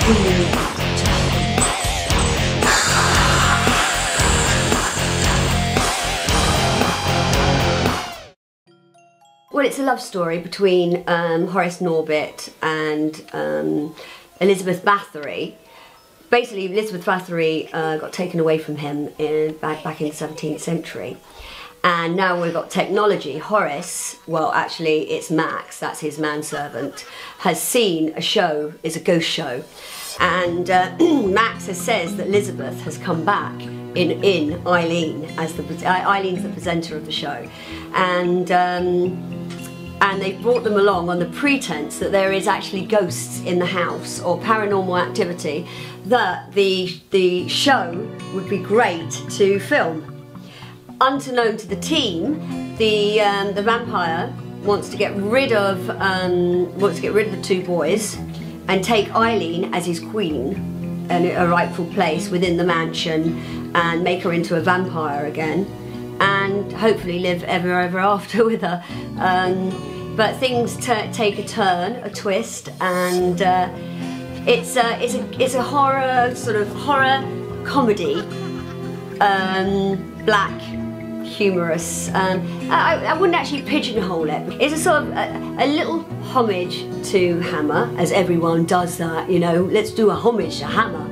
Well, it's a love story between Horace Norbit and Elizabeth Bathory. Basically, Elizabeth Bathory got taken away from him back in the 17th century. And now we've got technology. Horace, well actually it's Max, that's his manservant, has seen a show, it's a ghost show. And Max says that Elizabeth has come back in Eileen, as Eileen's the presenter of the show. And they've brought them along on the pretense that there is actually ghosts in the house or paranormal activity, that the show would be great to film. Unbeknown to the team, the vampire wants to get rid of the two boys and take Eileen as his queen and a rightful place within the mansion and make her into a vampire again and hopefully live ever after with her. But things take a turn, a twist, and it's a horror, sort of horror comedy, black, humorous. I wouldn't actually pigeonhole it. It's a sort of a little homage to Hammer, as everyone does that, you know, let's do a homage to Hammer.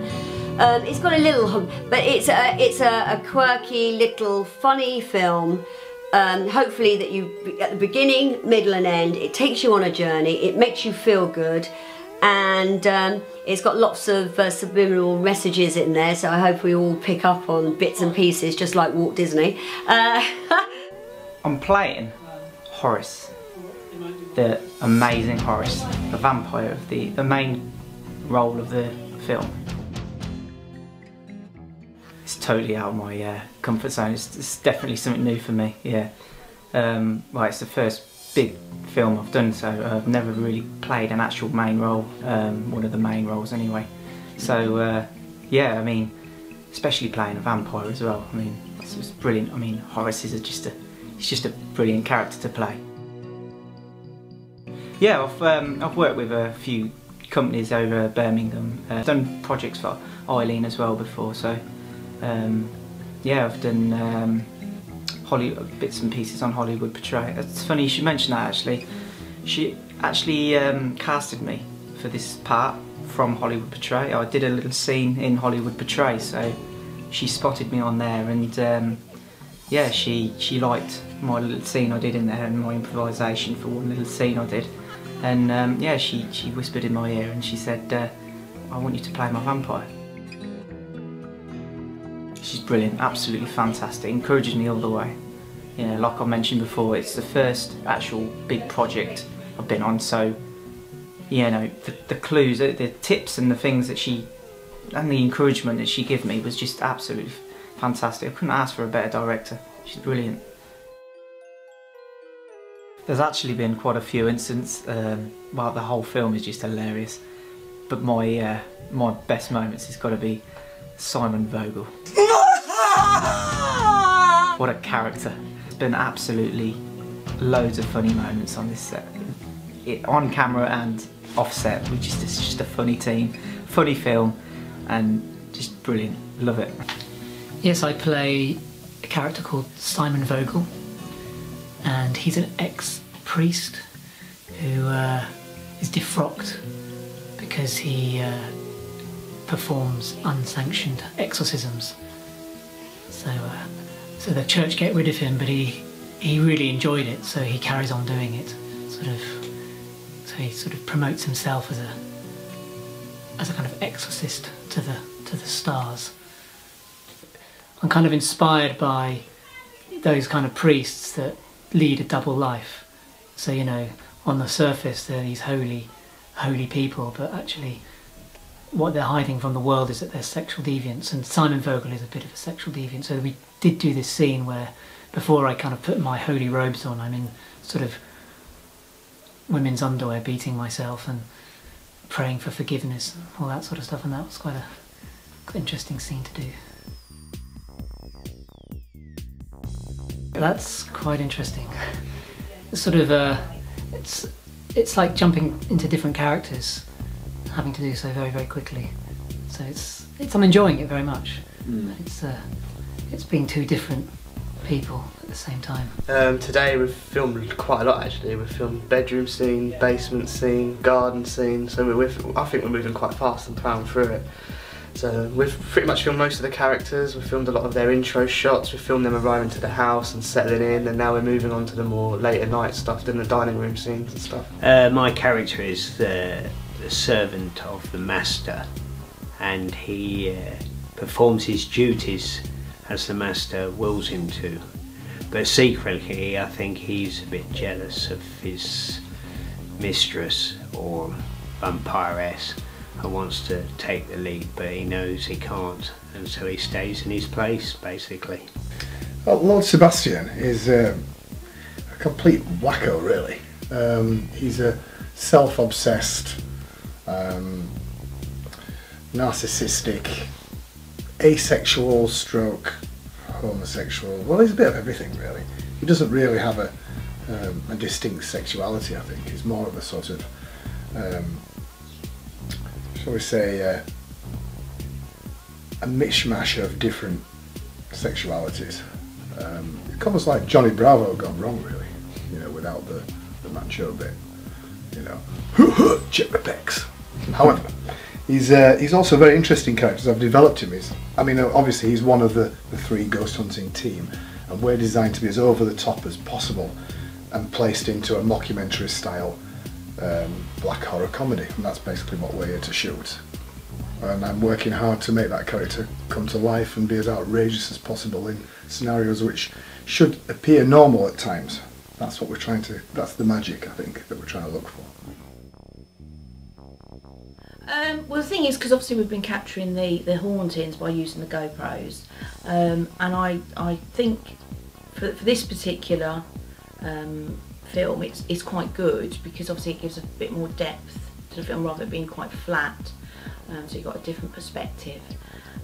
It's got a little, but it's a quirky, little, funny film. Hopefully that you, at the beginning, middle and end, it takes you on a journey, it makes you feel good, and it's got lots of subliminal messages in there, so I hope we all pick up on bits and pieces, just like Walt Disney. I'm playing Horace, the amazing Horace, the vampire, of the main role of the film. It's totally out of my comfort zone. It's definitely something new for me, yeah. Well, it's the first big film I've done, so I've never really played an actual main role, one of the main roles anyway. So, yeah, I mean, especially playing a vampire as well, I mean, it's just brilliant. I mean, Horace is just a brilliant character to play. Yeah, I've worked with a few companies over Birmingham. I've done projects for Eileen as well before, so yeah, I've done bits and pieces on Hollywood Portrait. It's funny you should mention that, actually. She actually casted me for this part from Hollywood Portrait. I did a little scene in Hollywood Portrait, so she spotted me on there, and yeah, she liked my little scene I did in there and my improvisation for one little scene I did. And yeah, she whispered in my ear and she said, I want you to play my vampire. She's brilliant, absolutely fantastic, encourages me all the way. You know, like I mentioned before, it's the first actual big project I've been on, so you know, the clues, the tips and the things that and the encouragement that she gave me was just absolutely fantastic. I couldn't ask for a better director. She's brilliant. There's actually been quite a few incidents. Well, the whole film is just hilarious, but my best moments has got to be Simon Vogel. What a character. There's been absolutely loads of funny moments on this set. On camera and off set, it's just a funny team, funny film, and just brilliant. Love it. Yes, I play a character called Simon Vogel, and he's an ex-priest who is defrocked because he performs unsanctioned exorcisms. So the church get rid of him, but he really enjoyed it, so he carries on doing it. So he sort of promotes himself as a kind of exorcist to the stars. I'm kind of inspired by those kind of priests that lead a double life. So, you know, on the surface they're these holy people, but actually what they're hiding from the world is that they're sexual deviants, and Simon Vogel is a bit of a sexual deviant. So we did do this scene where, before I kind of put my holy robes on, I'm in sort of women's underwear, beating myself and praying for forgiveness and all that sort of stuff, and that was quite an interesting scene to do. That's quite interesting. It's sort of it's like jumping into different characters. having to do so very, very quickly. So I'm enjoying it very much. It's been two different people at the same time. Today we've filmed quite a lot actually. We've filmed bedroom scene, basement scene, garden scene, so I think we're moving quite fast and plowing through it. So we've pretty much filmed most of the characters, we've filmed a lot of their intro shots, we've filmed them arriving to the house and settling in, and now we're moving on to the more later night stuff, doing the dining room scenes and stuff. My character is the servant of the master, and he performs his duties as the master wills him to. But secretly I think he's a bit jealous of his mistress or vampiress who wants to take the lead, but he knows he can't, and so he stays in his place basically. Well, Lord Sebastian is a complete wacko really. He's a self-obsessed, narcissistic, asexual stroke homosexual. Well, he's a bit of everything really. He doesn't really have a distinct sexuality, I think. He's more of a sort of shall we say a mishmash of different sexualities. It's almost like Johnny Bravo gone wrong really, you know, without the macho bit, you know. Check the pecs. However, he's also a very interesting character as I've developed him. I mean, obviously he's one of the three ghost hunting team, and we're designed to be as over the top as possible and placed into a mockumentary style black horror comedy, and that's basically what we're here to shoot. And I'm working hard to make that character come to life and be as outrageous as possible in scenarios which should appear normal at times. That's what we're trying to, that's the magic I think that we're trying to look for. Well, the thing is, because obviously we've been capturing the hauntings by using the GoPros, and I think for this particular film it's quite good, because obviously it gives a bit more depth to the film rather than being quite flat, so you've got a different perspective.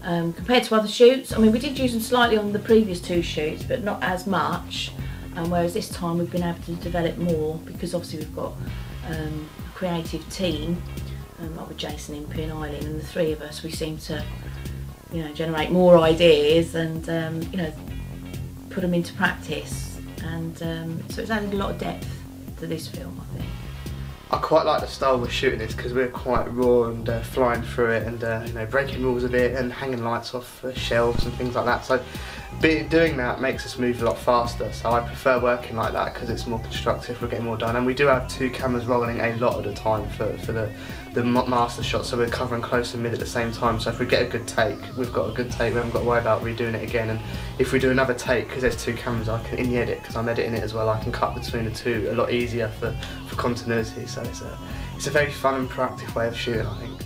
Compared to other shoots, I mean, we did use them slightly on the previous two shoots, but not as much, whereas this time we've been able to develop more, because obviously we've got a creative team, like with Jason, Impy and Eileen, and the three of us, we seem to, you know, generate more ideas and, you know, put them into practice, and so it's added a lot of depth to this film, I think. I quite like the style we're shooting this, because we're quite raw and flying through it, and you know, breaking rules a bit and hanging lights off shelves and things like that. So doing that makes us move a lot faster. So I prefer working like that because it's more constructive. We're getting more done, and we do have two cameras rolling a lot of the time for the master shot. So we're covering close and mid at the same time. So if we get a good take, we've got a good take. We haven't got to worry about redoing it again. And if we do another take, because there's two cameras, I can in the edit, because I'm editing it as well, I can cut between the two a lot easier for continuity. So it's a very fun and proactive way of shooting, I think.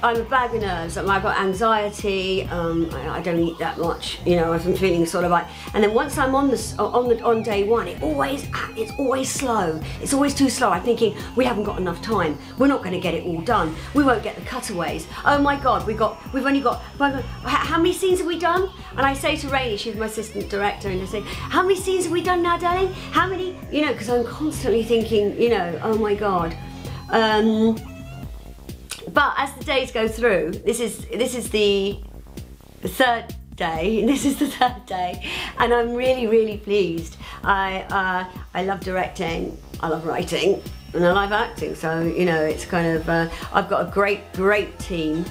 I'm a bag of nerves. I've got anxiety. I don't eat that much. You know, I'm feeling sort of like. And then once I'm on day one, it's always slow. It's always too slow. I'm thinking we haven't got enough time. We're not going to get it all done. We won't get the cutaways. Oh my God, we've only got. How many scenes have we done? And I say to Rainey, she's my assistant director, and I say, how many scenes have we done now, darling? How many? You know, because I'm constantly thinking, you know, oh my God. But as the days go through, this is the third day. This is the third day, and I'm really pleased. I love directing, I love writing, and I love acting. So you know, it's kind of I've got a great team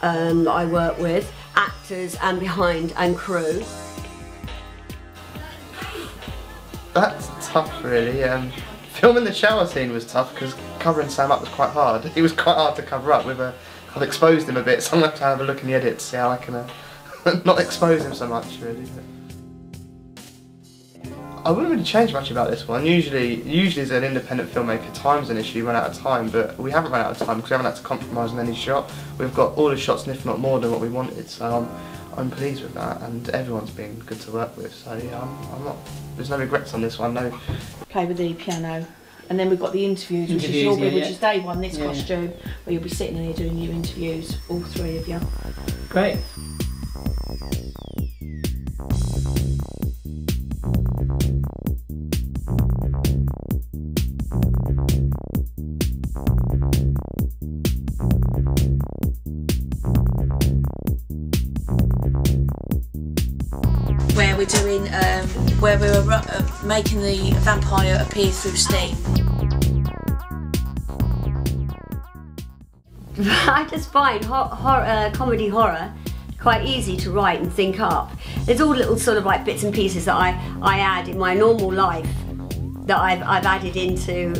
that I work with, actors and behind and crew. That's tough, really. Filming the shower scene was tough because covering Sam up was quite hard. He was quite hard to cover up. I've exposed him a bit, so I'm going to have to have a look in the edit to see how I can not expose him so much, really. I wouldn't really change much about this one. Usually as an independent filmmaker, time's an issue, you run out of time, but we haven't run out of time because we haven't had to compromise on any shot. We've got all the shots, and if not more than what we wanted, so I'm pleased with that, and everyone's been good to work with, so yeah, there's no regrets on this one, no. Play with the piano, and then we've got the interviews, which is day one, this costume, where you'll be sitting in here doing your interviews, all three of you. Great. where we're doing, where we're making the vampire appear through steam. I just find comedy horror quite easy to write and think up. There's all little sort of like bits and pieces that I add in my normal life that I've added into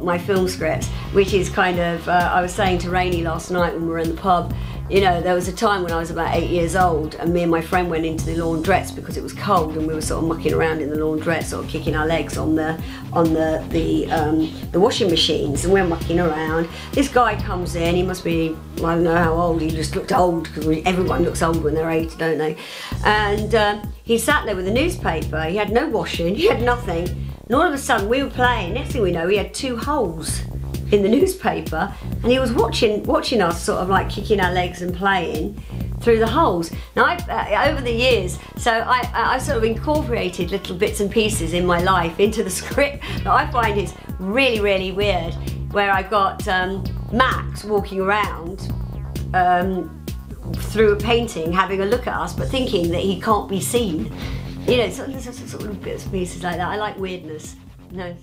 my film scripts, which is kind of, I was saying to Rainey last night when we were in the pub, you know, there was a time when I was about 8 years old and me and my friend went into the laundrettes because it was cold and we were sort of mucking around in the laundrette, sort of kicking our legs on the washing machines, and we're mucking around. This guy comes in, he must be, I don't know how old, he just looked old because everyone looks old when they're 8, don't they? And he sat there with a newspaper, he had no washing, he had nothing, and all of a sudden we were playing, next thing we know he had 2 holes in the newspaper and he was watching us sort of like kicking our legs and playing through the holes. Now over the years, so I sort of incorporated little bits and pieces in my life into the script that I find is really, really weird, where I've got Max walking around through a painting having a look at us but thinking that he can't be seen. You know, sort of bits and pieces like that. I like weirdness. No.